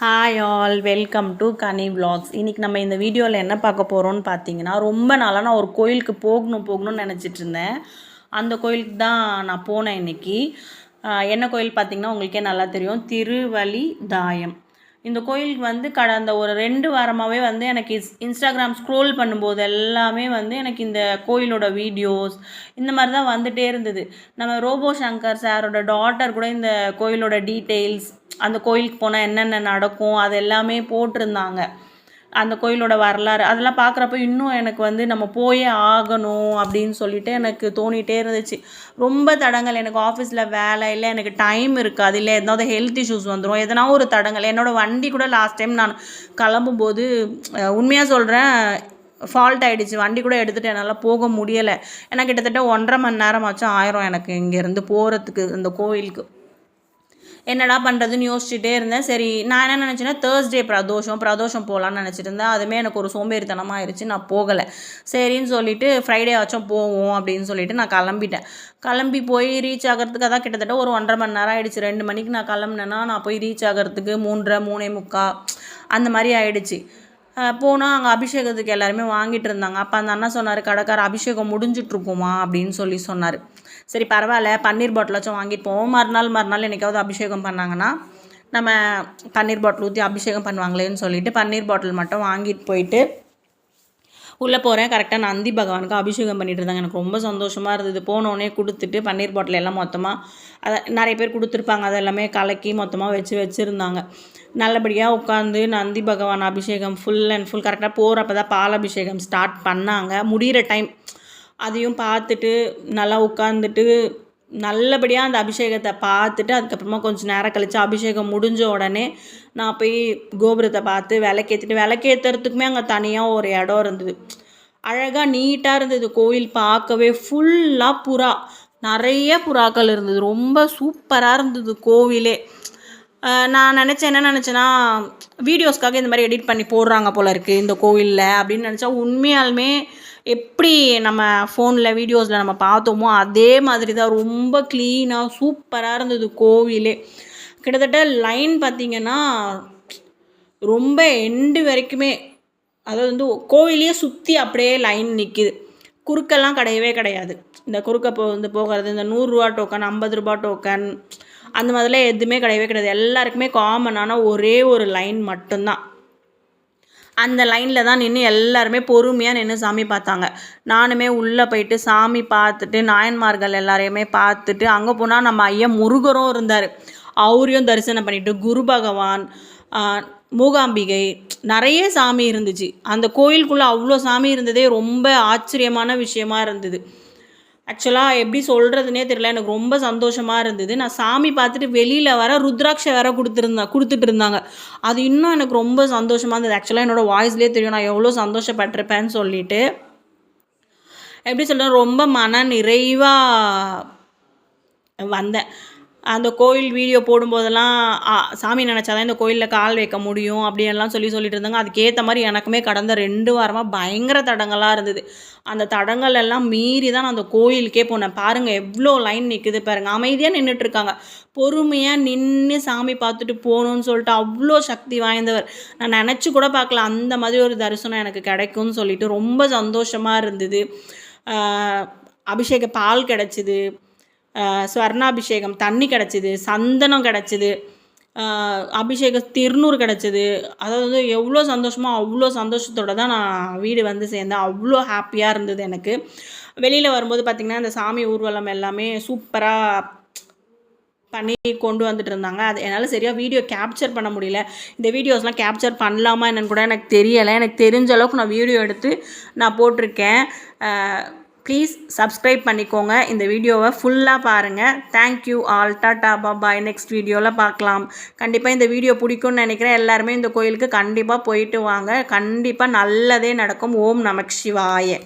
Hi all, welcome to Ghani vlogs. இன்றைக்கி நம்ம இந்த வீடியோவில் என்ன பார்க்க போகிறோம்னு பார்த்தீங்கன்னா, ரொம்ப நாளாக நான் ஒரு கோயிலுக்கு போகணும்னு நினச்சிட்டு இருந்தேன். அந்த கோயிலுக்கு தான் நான் போனேன் இன்றைக்கி. என்ன கோயில் பார்த்திங்கன்னா உங்களுக்கே நல்லா தெரியும், திருவலிதாயம். இந்த கோயிலுக்கு வந்து கடந்த ஒரு 2 வாரமாகவே வந்து எனக்கு இன்ஸ்டாகிராம் ஸ்க்ரோல் பண்ணும்போது எல்லாமே வந்து எனக்கு இந்த கோயிலோட வீடியோஸ் இந்த மாதிரி தான் வந்துகிட்டே இருந்தது. நம்ம ரோபோ சங்கர் சாரோட டாட்டர் கூட இந்த கோயிலோட டீட்டெயில்ஸ், அந்த கோயிலுக்கு போனால் என்னென்ன நடக்கும் அது எல்லாமே போட்டிருந்தாங்க. அந்த கோயிலோட வரலாறு அதெல்லாம் பார்க்குறப்ப இன்னும் எனக்கு வந்து நம்ம போயே ஆகணும் அப்படின்னு சொல்லிட்டு எனக்கு தோணிகிட்டே இருந்துச்சு. ரொம்ப தடங்கள், எனக்கு ஆஃபீஸில் வேலை இல்லை, எனக்கு டைம் இருக்காது, இல்லை ஏதாவது ஹெல்த் இஷ்யூஸ் வந்துடும், எதனா ஒரு தடங்கள். என்னோடய வண்டி கூட லாஸ்ட் டைம் நான் கிளம்பும்போது உண்மையாக சொல்கிறேன் ஃபால்ட் ஆகிடுச்சு. வண்டி கூட எடுத்துகிட்டு என்னால் போக முடியலை. ஏன்னா கிட்டத்தட்ட 1.5 மணி நேரமாச்சும் ஆயிரும் எனக்கு இங்கேருந்து போகிறதுக்கு இந்த கோயிலுக்கு. என்னடா பண்ணுறதுன்னு யோசிச்சுட்டே இருந்தேன். சரி, நான் என்ன நினச்சேன்னா தேர்ஸ்டே பிரதோஷம் போகலான்னு நினச்சிட்டு இருந்தேன். அதுவுமே எனக்கு ஒரு சோம்பேறித்தனமாக ஆயிடுச்சு, நான் போகலை. சரின்னு சொல்லிவிட்டு ஃப்ரைடே ஆச்சும் போவோம் அப்படின்னு சொல்லிட்டு நான் கிளம்பி போய் ரீச் ஆகிறதுக்கு அதான் கிட்டத்தட்ட ஒரு 1.5 மணி நேரம் ஆகிடுச்சு. 2 மணிக்கு நான் கிளம்புனேன்னா நான் போய் ரீச் ஆகிறதுக்கு 3:45 அந்த மாதிரி ஆகிடுச்சு. போனால் அங்கே அபிஷேகத்துக்கு எல்லாருமே வாங்கிட்டு இருந்தாங்க. அப்போ அந்த அண்ணா சொன்னார், கடைக்கார அபிஷேகம் முடிஞ்சிட்ருக்குமா அப்படின்னு சொன்னார். சரி பரவாயில்ல, பன்னீர் பாட்டிலாச்சும் வாங்கிட்டு போவோம். மறுநாள் என்றைக்காவது அபிஷேகம் பண்ணாங்கன்னா நம்ம பன்னீர் பாட்டில் ஊற்றி அபிஷேகம் பண்ணுவாங்களேன்னு சொல்லிட்டு பன்னீர் பாட்டில் மட்டும் வாங்கிட்டு போயிட்டு உள்ளே போகிறேன். கரெக்டாக நந்தி பகவானுக்கு அபிஷேகம் பண்ணிட்டு இருந்தாங்க. எனக்கு ரொம்ப சந்தோஷமாக இருந்தது. போனோடனே கொடுத்துட்டு பன்னீர் பாட்டில் எல்லாம் மொத்தமாக அதை நிறைய பேர் கொடுத்துருப்பாங்க, அது எல்லாமே கலக்கி மொத்தமாக வச்சுருந்தாங்க. நல்லபடியாக உட்காந்து நந்தி பகவான் அபிஷேகம் ஃபுல் அண்ட் ஃபுல் கரெக்டாக போகிறப்ப தான் பால் அபிஷேகம் ஸ்டார்ட் பண்ணாங்க. முடிகிற டைம் அதையும் பார்த்துட்டு நல்லா உட்காந்துட்டு நல்லபடியாக அந்த அபிஷேகத்தை பார்த்துட்டு அதுக்கப்புறமா கொஞ்சம் நேரம் கழித்து அபிஷேகம் முடிஞ்ச உடனே நான் போய் கோபுரத்தை பார்த்து விளக்கேற்றுறதுக்குமே அங்கே தனியாக ஒரு இடம் இருந்தது. அழகாக நீட்டாக இருந்தது கோயில். பார்க்கவே ஃபுல்லாக நிறைய புறாக்கள் இருந்தது. ரொம்ப சூப்பராக இருந்தது கோவிலே. நான் என்ன நினச்சேன்னா வீடியோஸ்க்காக இந்த மாதிரி எடிட் பண்ணி போடுறாங்க போல இருக்குது இந்த கோவிலில் அப்படின்னு நினச்சா, உண்மையாலுமே எப்படி நம்ம ஃபோனில் வீடியோஸில் நம்ம பார்த்தோமோ அதே மாதிரி தான் ரொம்ப க்ளீனாக சூப்பராக இருந்தது கோவிலே. கிட்டத்தட்ட லைன் பார்த்திங்கன்னா ரொம்ப எண்டு வரைக்குமே, அதாவது வந்து கோவிலையே சுற்றி அப்படியே லைன் நிற்கிது. குறுக்கெல்லாம் கிடையாது. இந்த குறுக்க போகிறது இந்த 100 ரூபா டோக்கன், 50 ரூபா டோக்கன் அந்த மாதிரிலாம் எதுவுமே கிடையாது. எல்லாருக்குமே காமனான ஒரே ஒரு லைன் மட்டும்தான். அந்த லைனில் தான் நின்று எல்லாருமே பொறுமையாக நின்று சாமி பார்த்தாங்க. நானுமே உள்ளே போயிட்டு சாமி பார்த்துட்டு நாயன்மார்கள் எல்லாரையுமே பார்த்துட்டு அங்கே போனால் நம்ம ஐயா முருகரும் இருந்தார், அவரையும் தரிசனம் பண்ணிவிட்டு குரு பகவான், மூகாம்பிகை, நிறைய சாமி இருந்துச்சு. அந்த கோயிலுக்குள்ளே அவ்வளோ சாமி இருந்ததே ரொம்ப ஆச்சரியமான விஷயமா இருந்தது. ஆக்சுவலாக எப்படி சொல்கிறதுனே தெரியல, எனக்கு ரொம்ப சந்தோஷமாக இருந்தது. நான் சாமி பார்த்துட்டு வெளியில் வர ருத்ராட்சை வேற கொடுத்துட்டு இருந்தாங்க. அது இன்னும் எனக்கு ரொம்ப சந்தோஷமாக இருந்தது. ஆக்சுவலாக என்னோடய வாய்ஸ்லேயே தெரியும் நான் எவ்வளோ சந்தோஷப்பட்டிருப்பேன்னு சொல்லிட்டு. எப்படி சொல்கிறேன், ரொம்ப மன நிறைவாக வந்தேன். அந்த கோயில் வீடியோ போடும்போதெல்லாம் சாமி நினச்சாதான் இந்த கோயிலில் கால் வைக்க முடியும் அப்படின்லாம் சொல்லிட்டு இருந்தாங்க. அதுக்கேற்ற மாதிரி எனக்குமே கடந்த 2 வாரமாக பயங்கர தடங்களாக இருந்தது. அந்த தடங்கள் எல்லாம் மீறி தான் நான் அந்த கோயிலுக்கே போனேன். பாருங்கள் எவ்வளோ லைன் நிற்குது பாருங்கள். அமைதியாக நின்றுட்டுருக்காங்க. பொறுமையாக நின்று சாமி பார்த்துட்டு போகணுன்னு சொல்லிட்டு அவ்வளோ சக்தி வாய்ந்தவர். நான் நினச்சி கூட பார்க்கல அந்த மாதிரி ஒரு தரிசனம் எனக்கு கிடைக்கும்னு சொல்லிட்டு ரொம்ப சந்தோஷமாக இருந்தது. அபிஷேக பால் கிடச்சிது, ஸ்வர்ணாபிஷேகம் தண்ணி கிடச்சிது, சந்தனம் கிடச்சிது, அபிஷேக திருநூறு கிடச்சிது. அதாவது எவ்வளோ அவ்வளோ சந்தோஷத்தோடு தான் நான் வீடு வந்து சேர்ந்தேன். அவ்வளோ ஹாப்பியாக இருந்தது எனக்கு. வெளியில் வரும்போது பார்த்திங்கன்னா இந்த சாமி ஊர்வலம் எல்லாமே சூப்பராக பண்ணி கொண்டு வந்துட்டு இருந்தாங்க. அது என்னால் சரியாக வீடியோ கேப்சர் பண்ண முடியல. இந்த வீடியோஸ்லாம் கேப்சர் பண்ணலாமா என்னன்னு கூட எனக்கு தெரியலை. எனக்கு தெரிஞ்ச அளவுக்கு நான் வீடியோ எடுத்து நான் போட்டிருக்கேன். ப்ளீஸ் சப்ஸ்கிரைப் பண்ணிக்கோங்க. இந்த வீடியோவை ஃபுல்லாக பாருங்கள். Thank you all. டாட்டா பாய். நெக்ஸ்ட் வீடியோவில் பார்க்கலாம். கண்டிப்பாக இந்த வீடியோ பிடிக்கும்னு நினைக்கிறேன். எல்லாருமே இந்த கோயிலுக்கு கண்டிப்பாக போயிட்டு வாங்க. கண்டிப்பாக நல்லதே நடக்கும். ஓம் நமக் சிவாய.